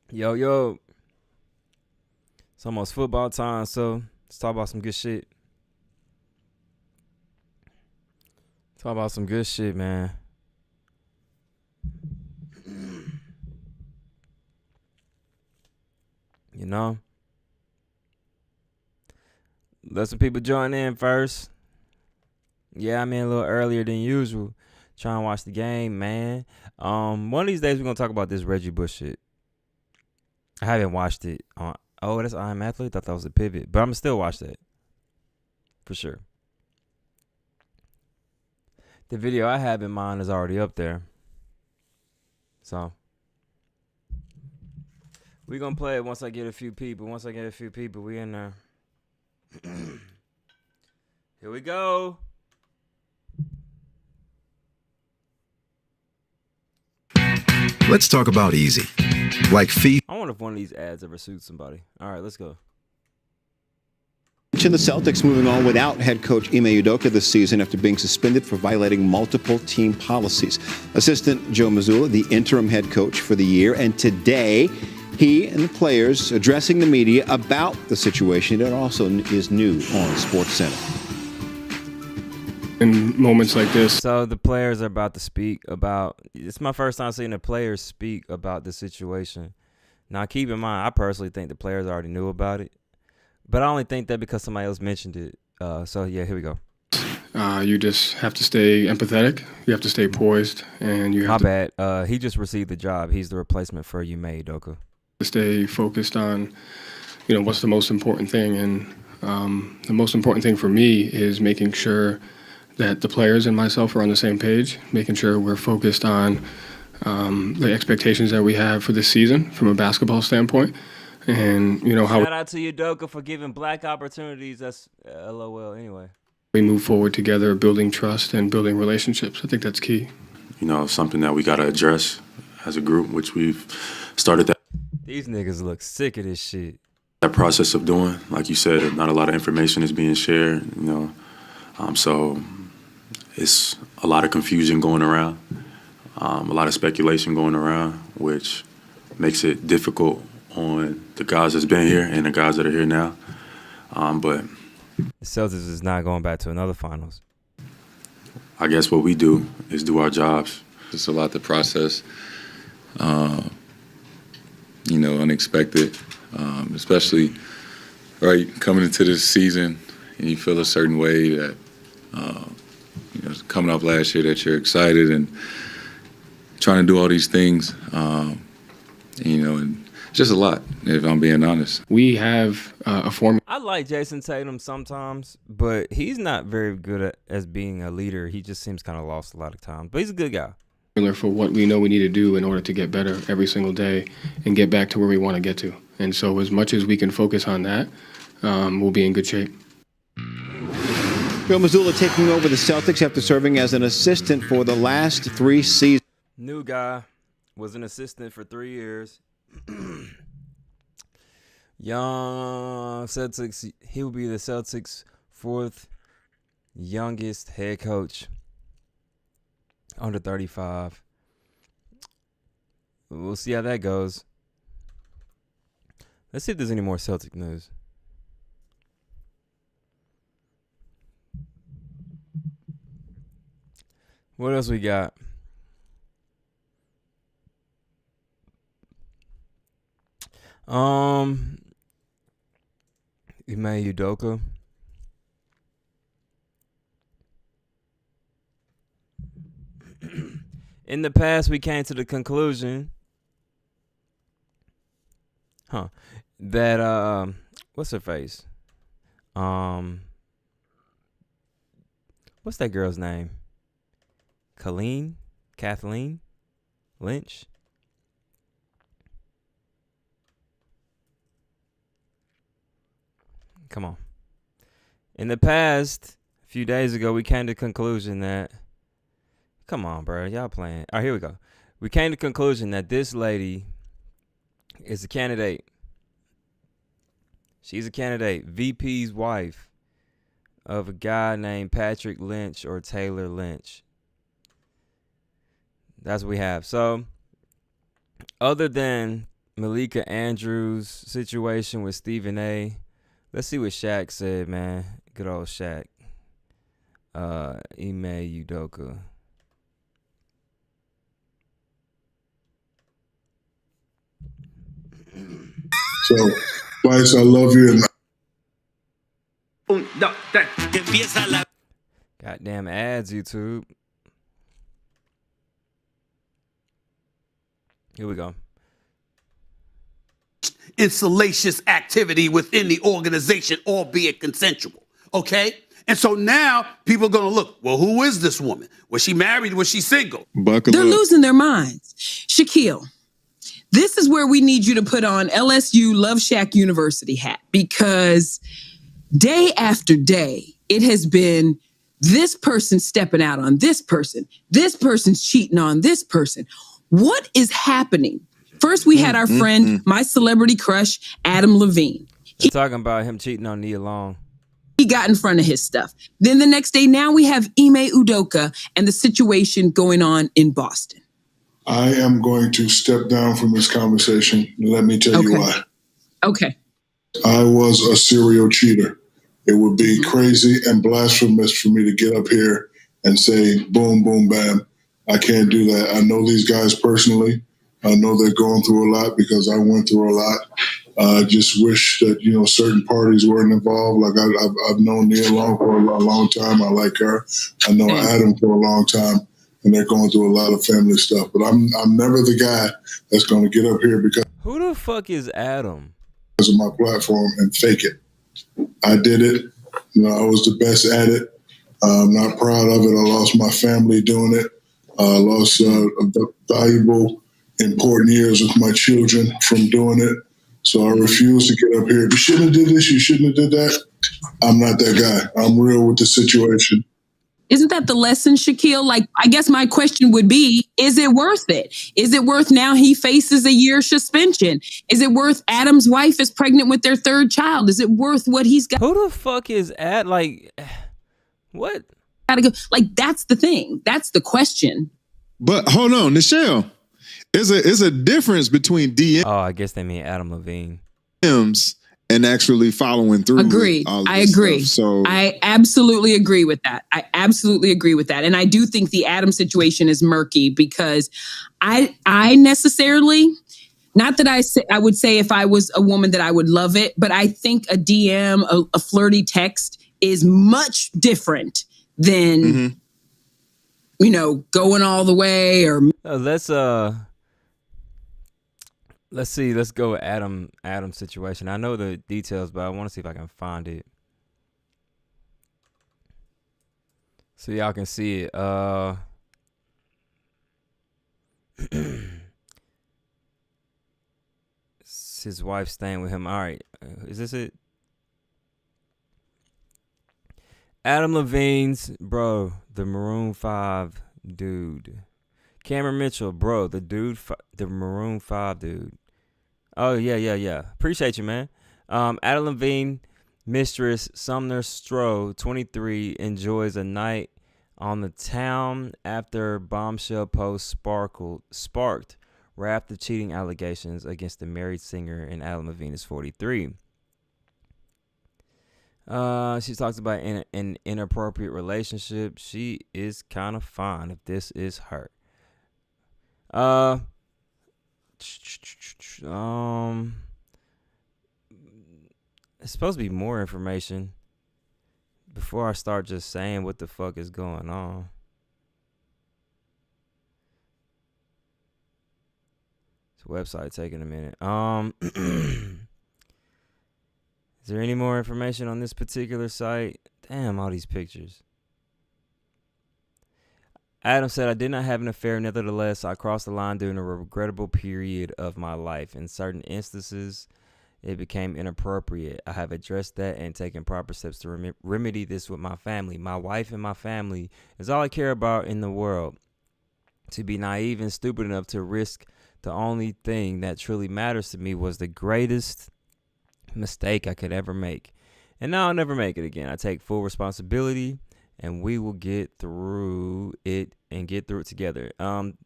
Yo, yo. It's almost football time, so let's talk about some good shit. Talk about some good shit, man. You know? Let some people join in first. Yeah, I'm in a little earlier than usual. Trying to watch the game, man. One of these days we're gonna talk about this Reggie Bush shit. I haven't watched it on. Oh, that's I Am Athlete. Thought that was a pivot, but I'm still watch that for sure. The video I have in mind is already up there, so we gonna play it once I get a few people. Once I get a few people, we in there. Here we go. Let's talk about easy. Like fee. I wonder if one of these ads ever suits somebody. All right, let's go. The Celtics moving on without head coach Ime Udoka this season after being suspended for violating multiple team policies. Assistant Joe Mazzulla, the interim head coach for the year, and today he and the players addressing the media about the situation that also is new on SportsCenter. In moments like this. So the players are about to speak about. It's my first time seeing the players speak about the situation. Now, keep in mind, I personally think the players already knew about it, but I only think that because somebody else mentioned it. So yeah, here we go. You just have to stay empathetic. You have to stay poised, and you have My bad. He just received the job. He's the replacement for Ime Udoka. to stay focused on, what's the most important thing. And the most important thing for me is making sure that the players and myself are on the same page, making sure we're focused on the expectations that we have for this season from a basketball standpoint. And, how Shout out to Udoka for giving black opportunities. That's LOL anyway. we move forward together, building trust and building relationships. I think that's key. Something that we got to address as a group, which we've started These niggas look sick of this shit. that process of doing. Like you said, not a lot of information is being shared, so it's a lot of confusion going around, a lot of speculation going around, which makes it difficult on the guys that's been here and the guys that are here now. But The Celtics is not going back to another finals. I guess what we do is do our jobs. Just a lot to process, unexpected, especially right coming into this season, and you feel a certain way that, coming off last year that you're excited and trying to do all these things, and just a lot, if I'm being honest. We have a formula I like Jason Tatum sometimes, but he's not very good as being a leader. He just seems kind of lost a lot of times, but he's a good guy. for what we know we need to do in order to get better every single day and get back to where we want to get to. And so as much as we can focus on that, we'll be in good shape. Joe Mazzulla taking over the Celtics after serving as an assistant for the last 3 seasons. New guy, was an assistant for 3 years. Young Celtics, he will be the Celtics' 4th youngest head coach. Under 35. We'll see how that goes. Let's see if there's any more Celtic news. What else we got? Ime Udoka. In the past, we came to the conclusion, that what's her face? What's that girl's name? Kathleen Lynch. Come on. In the past, a few days ago, we came to the conclusion that, come on, bro, y'all playing. All right, here we go. We came to the conclusion that this lady is a candidate. She's a candidate, VP's wife of a guy named Patrick Lynch or Taylor Lynch. That's what we have. So, other than Malika Andrews situation with Stephen A. Let's see what Shaq said, man. Good old Shaq. Ime Udoka. So, Vice, I love you. Goddamn ads, YouTube. Here we go. In salacious activity within the organization, albeit consensual. Okay? And so now people are going to look, well, who is this woman? Was she married? Was she single? Buckle They're up. losing their minds. Shaquille, this is where we need you to put on LSU Love Shack University hat, because day after day, it has been this person stepping out on this person's cheating on this person. What is happening? First, we had our friend, my celebrity crush, Adam Levine. They're talking about him cheating on Nia Long. He got in front of his stuff. Then the next day, now we have Ime Udoka and the situation going on in Boston. I am going to step down from this conversation. Let me tell you why. Okay. I was a serial cheater. It would be crazy and blasphemous for me to get up here and say, boom, boom, bam. I can't do that. I know these guys personally. I know they're going through a lot because I went through a lot. I just wish that, certain parties weren't involved. Like I've known Nia Long for a long time. I like her. I know Adam for a long time, and they're going through a lot of family stuff. But I'm never the guy that's going to get up here because Who the fuck is Adam? of my platform and fake it. I did it. I was the best at it. I'm not proud of it. I lost my family doing it. I lost valuable, important years with my children from doing it. So I refuse to get up here. You shouldn't have did this. You shouldn't have did that. I'm not that guy. I'm real with the situation. Isn't that the lesson, Shaquille? Like, I guess my question would be, is it worth it? Is it worth now he faces a year suspension? Is it worth Adam's wife is pregnant with their third child? Is it worth what he's got Who the fuck is what? to go? Like, that's the thing. That's the question. But hold on, Nichelle. Is a difference between Oh, I guess they mean Adam Levine. DMs and actually following through. Agreed. With all of I this agree. stuff. So I absolutely agree with that. And I do think the Adam situation is murky because I necessarily, not that I would say if I was a woman that I would love it, but I think a DM, a flirty text is much different than, going all the way or. Let's see. Let's go with Adam's situation. I know the details, but I want to see if I can find it so y'all can see it. It's his wife staying with him. All right, is this it? Adam Levine's bro, the Maroon 5 dude. Cameron Mitchell, bro, the Maroon 5 dude. Oh, yeah. Appreciate you, man. Adam Levine, mistress Sumner Stroh, 23, enjoys a night on the town after bombshell post sparked raft of cheating allegations against the married singer, and Adam Levine is 43. She talks about an inappropriate relationship. She is kind of fine if this is her. It's supposed to be more information before I start just saying what the fuck is going on. This website taking a minute. Is there any more information on this particular site? Damn, all these pictures. Adam said, I did not have an affair. Nevertheless, I crossed the line during a regrettable period of my life. In certain instances, it became inappropriate. I have addressed that and taken proper steps to remedy this with my family. My wife and my family is all I care about in the world. To be naive and stupid enough to risk the only thing that truly matters to me was the greatest mistake I could ever make. And now I'll never make it again. I take full responsibility. And we will get through it and get through it together.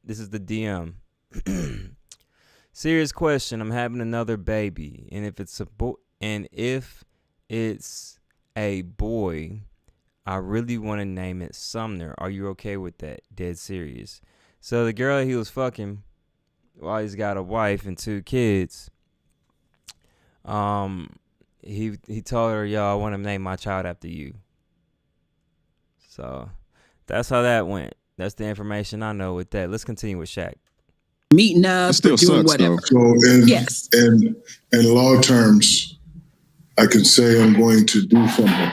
This is the DM. Serious question. I'm having another baby, and if it's a boy, I really want to name it Sumner. Are you okay with that? Dead serious. So the girl he was fucking while he's got a wife and 2 kids, he told her, yo, I want to name my child after you. So that's how that went. That's the information I know with that. Let's continue with Shaq. Meeting up, still doing sucks, whatever. though. So Yes. in law terms, I can say I'm going to do something,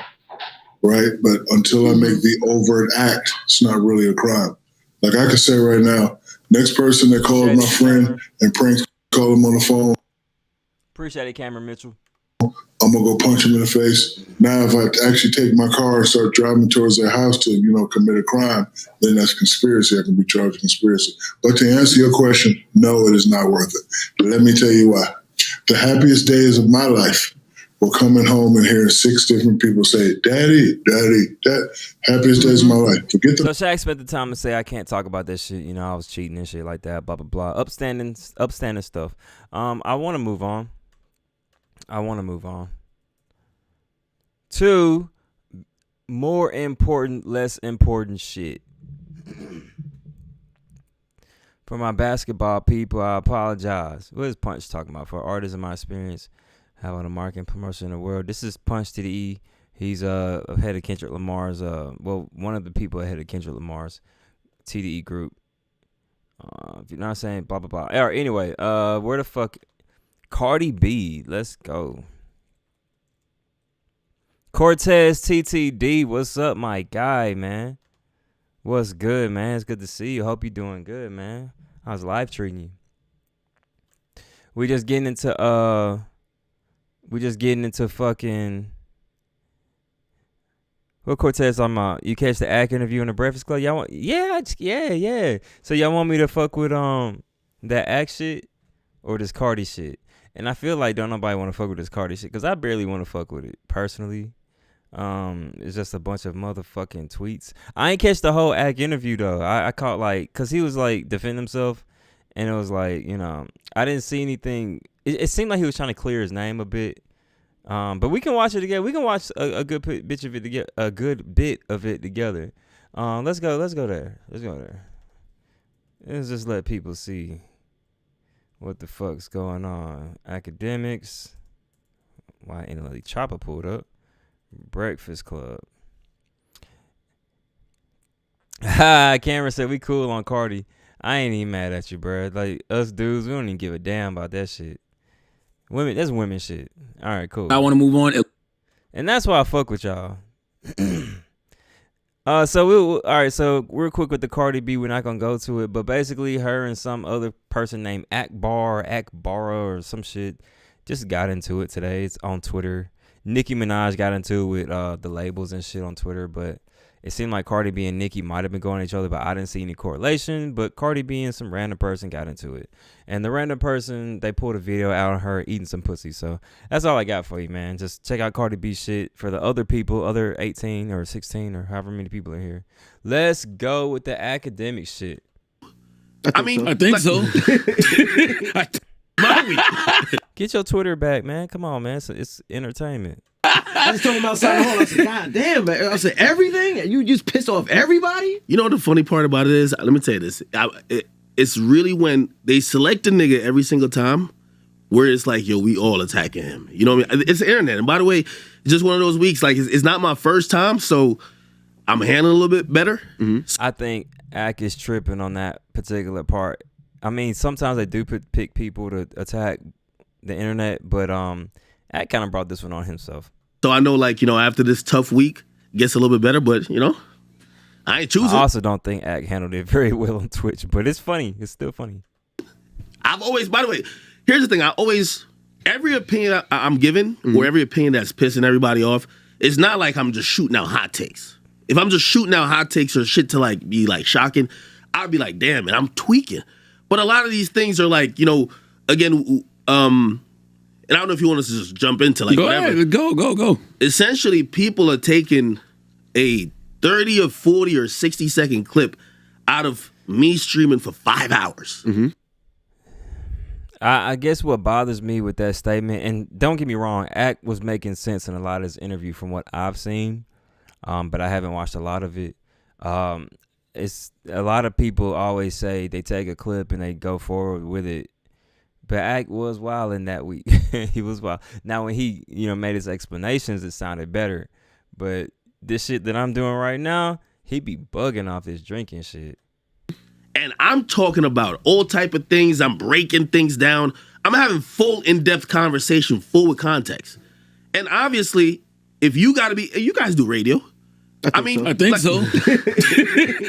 right? But until I make the overt act, it's not really a crime. Like I could say right now, next person that calls my friend and pranks call him on the phone, Appreciate it, Cameron Mitchell. I'm gonna go punch him in the face. Now, if I actually take my car and start driving towards their house to, commit a crime, then that's conspiracy. I can be charged with conspiracy. But to answer your question, no, it is not worth it. Let me tell you why. The happiest days of my life were coming home and hearing 6 different people say, "Daddy, Daddy, Dad." Happiest days of my life. Forget the. So Shaq spent the time to say, I can't talk about that shit. I was cheating and shit like that. Blah blah blah. Upstanding stuff. I want to move on. To more important, less important shit. For my basketball people, I apologize. What is Punch talking about? For artists in my experience, having a marketing promotion in the world. This is Punch to the E. He's head of Kendrick Lamar's, one of the people ahead of Kendrick Lamar's TDE group. If you're not saying blah, blah, blah. All right, anyway, where the fuck? Cardi B, let's go. Cortez TTD, what's up, my guy, man? What's good, man? It's good to see you. Hope you're doing good, man. How's life treating you? We just getting into fucking. What Cortez talking about? You catch the Ack interview in the Breakfast Club? Y'all want? Yeah. So y'all want me to fuck with that Ack shit or this Cardi shit? And I feel like don't nobody want to fuck with this Cardi shit because I barely want to fuck with it personally. It's just a bunch of motherfucking tweets. I ain't catch the whole Ack interview though. I caught cause he was defending himself, and it was I didn't see anything. It seemed like he was trying to clear his name a bit. But we can watch it again. We can watch a good bit of it together. A good bit of it together. Let's go there. Let's just let people see what the fuck's going on. Akademiks. Why ain't Chopper pulled up? Breakfast Club. Cameron said we cool on Cardi. I ain't even mad at you, bro. Us dudes, we don't even give a damn about that shit. Women, that's women shit. All right, cool. I want to move on. And that's why I fuck with y'all. So real quick with the Cardi B, we're not gonna go to it, but basically her and some other person named Akbara or some shit just got into it today. It's on Twitter. Nicki Minaj got into it with the labels and shit on Twitter, but it seemed like Cardi B and Nicki might have been going at each other, but I didn't see any correlation. But Cardi B and some random person got into it. And the random person, they pulled a video out of her eating some pussy. So that's all I got for you, man. Just check out Cardi B shit for the other people, other 18 or 16 or however many people are here. Let's go with the Akademiks shit. I think so. Get your Twitter back, man. Come on, man. It's entertainment. I was talking about something whole. I said, God damn, man. I said, everything? You just pissed off everybody? You know what the funny part about it is? Let me tell you this. It's really when they select a nigga every single time where it's like, yo, we all attacking him. You know what I mean? It's the internet. And by the way, it's just one of those weeks. It's not my first time, so I'm handling a little bit better. Mm-hmm. I think Ack is tripping on that particular part. I mean, sometimes they do pick people to attack the internet, but Ack kind of brought this one on himself. So I know, after this tough week, gets a little bit better, but, I ain't choosing. I also don't think Ack handled it very well on Twitch, but it's funny. It's still funny. I've always, by the way, here's the thing. Every opinion I'm given, or every opinion that's pissing everybody off, it's not like I'm just shooting out hot takes. If I'm just shooting out hot takes or shit to be shocking, I'd be like, damn, man, I'm tweaking. But a lot of these things are again, and I don't know if you want us to just jump into go whatever. Ahead, go. Essentially, people are taking a 30 or 40 or 60-second clip out of me streaming for 5 hours. Mm-hmm. I guess what bothers me with that statement, and don't get me wrong, Act was making sense in a lot of his interview from what I've seen, but I haven't watched a lot of it. It's a lot of people always say they take a clip and they go forward with it, but Act was wild in that week. He was wild. Now when he made his explanations, it sounded better, but this shit that I'm doing right now, he be bugging off this drinking shit. And I'm talking about all type of things. I'm breaking things down. I'm having full in-depth conversation, full with context. And obviously, if you guys do radio. I think so.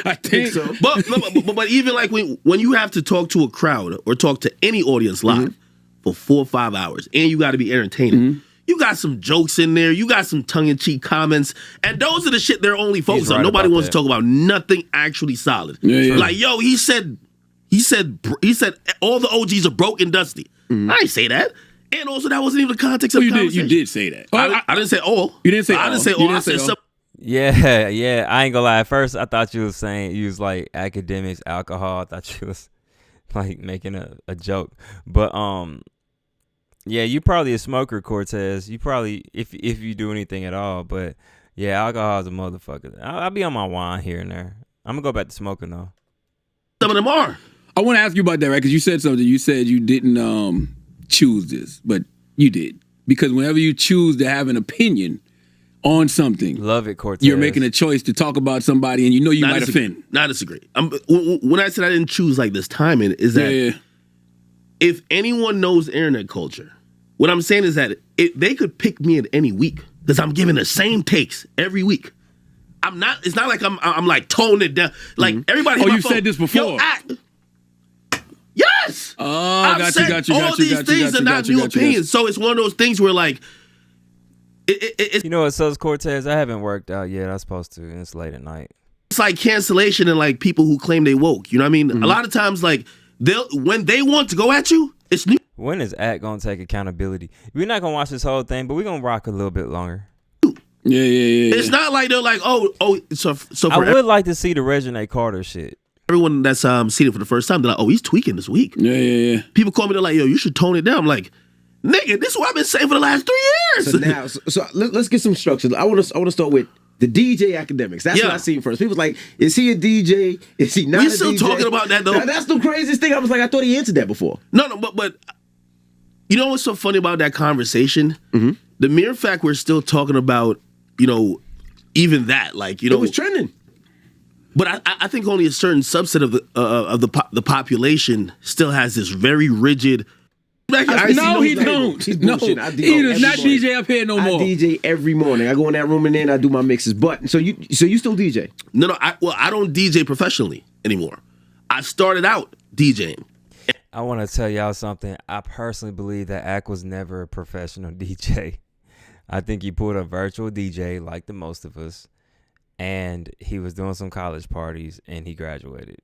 I think so. But even like when you have to talk to a crowd or talk to any audience live for 4 or 5 hours, and you got to be entertaining. You got some jokes in there. You got some tongue-in-cheek comments. And those are the shit they're only focused on. Nobody wants to talk about nothing actually solid. Yeah. Like, yo, he said all the OGs are broke and dusty. I didn't say that. And also, that wasn't even the context of the conversation. You did say that. I didn't say all. You didn't say all. I didn't say all. I said something. Yeah. I ain't gonna lie. At first, I thought you was saying you was like academics, alcohol. I thought you was like making a joke. But yeah, you probably a smoker, Cortez. You probably if you do anything at all. But yeah, alcohol is a motherfucker. I'll be on my wine here and there. I'm gonna go back to smoking though. Some of them are. I want to ask you about that, right? Because you said something. You said you didn't choose this, but you did. Because whenever you choose to have an opinion on something, love it, Cortez. You're making a choice to talk about somebody, and you might offend. Not disagree. When I said I didn't choose like this timing, is that if anyone knows internet culture, what I'm saying is that they could pick me at any week because I'm giving the same takes every week. I'm not. It's not like I'm like toning it down. Like everybody. Oh, you said this before. Yes. Oh, I've said all these things are not new opinions. So it's one of those things where like. You know what sucks, Cortez? I haven't worked out yet. I'm supposed to, and it's late at night. It's like cancellation and like people who claim they woke. You know what I mean? A lot of times, like when they want to go at you, it's new. When is Act gonna take accountability? We're not gonna watch this whole thing, but we're gonna rock a little bit longer. Yeah. It's not like they're like, oh. So for I would like to see the Regine Carter shit. Everyone that's seen it for the first time, they're like, oh, he's tweaking this week. Yeah. People call me, they're like, yo, you should tone it down. I'm like, nigga, this is what I've been saying for the last 3 years. So let's get some structure. I want to start with the DJ Akademiks. That's what I seen first. People's like, is he a DJ? Is he not? We a still DJ? talking about that though. That's the craziest thing. I was like, I thought he answered that before. No, but you know what's so funny about that conversation? The mere fact we're still talking about, even that, like, it was trending. But I think only a certain subset of the population still has this very rigid. No, he don't. He's no, bullshit. he does not DJ up here no more. I DJ every morning. I go in that room and then I do my mixes. But so you still DJ? No. I don't DJ professionally anymore. I started out DJing. I want to tell y'all something. I personally believe that Ack was never a professional DJ. I think he pulled a virtual DJ like the most of us, and he was doing some college parties, and he graduated.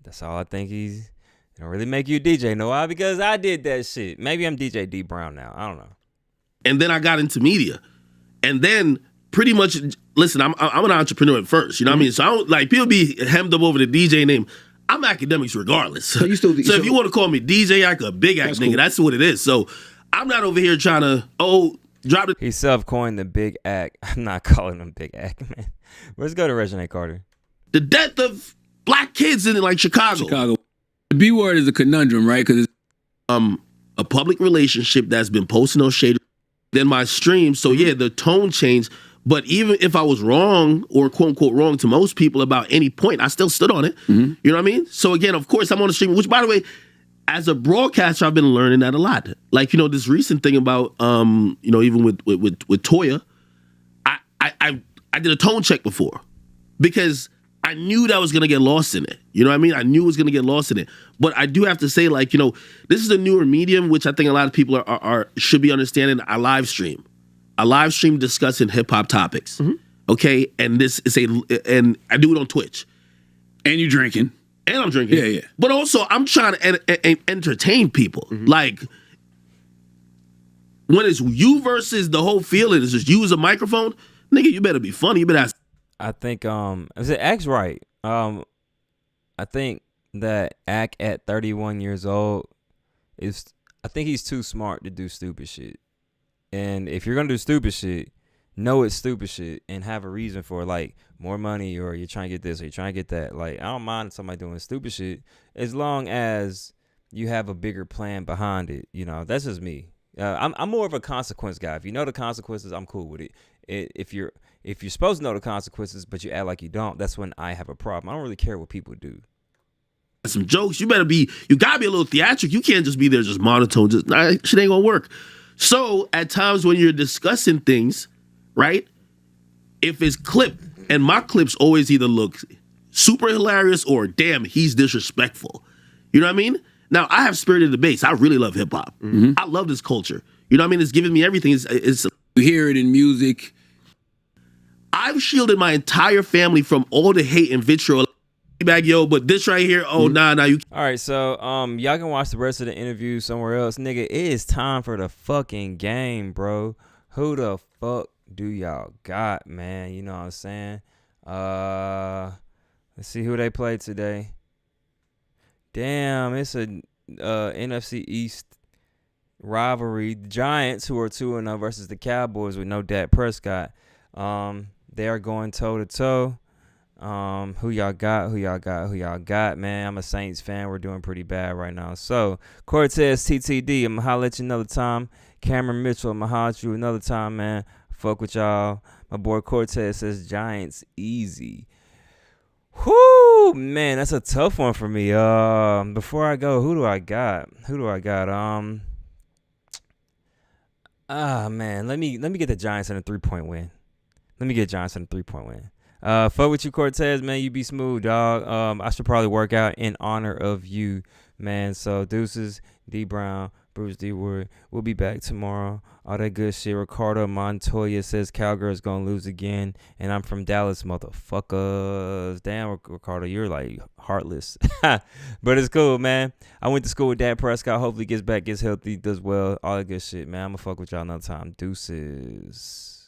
That's all I think he's. It don't really make you a DJ, no why? Because I did that shit. Maybe I'm DJ Dee Brown now. I don't know. And then I got into media, and then pretty much, listen, I'm an entrepreneur at first. You know what I mean? So I don't like people be hemmed up over the DJ name. I'm Akademiks regardless. So you still, so if you want to call me DJ Ack, a big Ack nigga, that's what it is. So I'm not over here trying to drop it. He self-coined the Big Ack. I'm not calling him Big Ack, man. Let's go to Regine Carter. The death of black kids in like Chicago. The B word is a conundrum, right? Because it's a public relationship that's been posting on shade. Then my stream. So yeah, the tone changed. But even if I was wrong or quote unquote wrong to most people about any point, I still stood on it. You know what I mean? So again, of course, I'm on the stream, which by the way, as a broadcaster, I've been learning that a lot. Like, this recent thing about, even with Toya, I did a tone check before because I knew that I was going to get lost in it. You know what I mean? I knew I was going to get lost in it. But I do have to say, like, this is a newer medium, which I think a lot of people should be understanding. I live stream discussing hip hop topics. Okay. And and I do it on Twitch. And you drinking. And I'm drinking. Yeah. But also, I'm trying to entertain people. Like, when it's you versus the whole field, it's just you as a microphone, nigga, you better be funny. You better ask. I think, Ack's right. I think that Ack at 31 years old I think he's too smart to do stupid shit. And if you're gonna do stupid shit, know it's stupid shit and have a reason for it, like more money, or you're trying to get this or you're trying to get that. Like, I don't mind somebody doing stupid shit as long as you have a bigger plan behind it. You know, that's just me. I'm more of a consequence guy. If you know the consequences, I'm cool with it. If you're supposed to know the consequences but you act like you don't, that's when I have a problem. I don't really care what people do. Some jokes, you gotta be a little theatric. You can't just be there just monotone. Just shit ain't gonna work. So at times when you're discussing things, right? If it's clipped, and my clips always either look super hilarious or damn, he's disrespectful. You know what I mean? Now I have Spirited Debates. I really love hip hop. I love this culture. You know what I mean? It's giving me everything. It's You hear it in music. I've shielded my entire family from all the hate and vitriol. Back, yo, but this right here, nah, you. All right, so y'all can watch the rest of the interview somewhere else. Nigga, it is time for the fucking game, bro. Who the fuck do y'all got, man? You know what I'm saying? Let's see who they played today. Damn, it's a NFC East rivalry. The Giants, who are 2-0 versus the Cowboys with no Dak Prescott. They are going toe to toe. Who y'all got, man? I'm a Saints fan. We're doing pretty bad right now. So, Cortez TTD, I'm gonna holler at you another time. Cameron Mitchell, I'm gonna holler at you another time, man. Fuck with y'all. My boy Cortez says Giants easy. Whoo, man, that's a tough one for me. Before I go, who do I got? Man, let me get the Giants in a 3-point win. Fuck with you, Cortez, man. You be smooth, dog. I should probably work out in honor of you, man. So deuces, Dee Brown, Bruce D. Wood. We'll be back tomorrow. All that good shit. Ricardo Montoya says Cowgirls gonna lose again, and I'm from Dallas, motherfuckers. Damn, Ricardo, you're like heartless. But it's cool, man. I went to school with Dak Prescott. Hopefully gets back, gets healthy, does well. All that good shit, man. I'm gonna fuck with y'all another time. Deuces.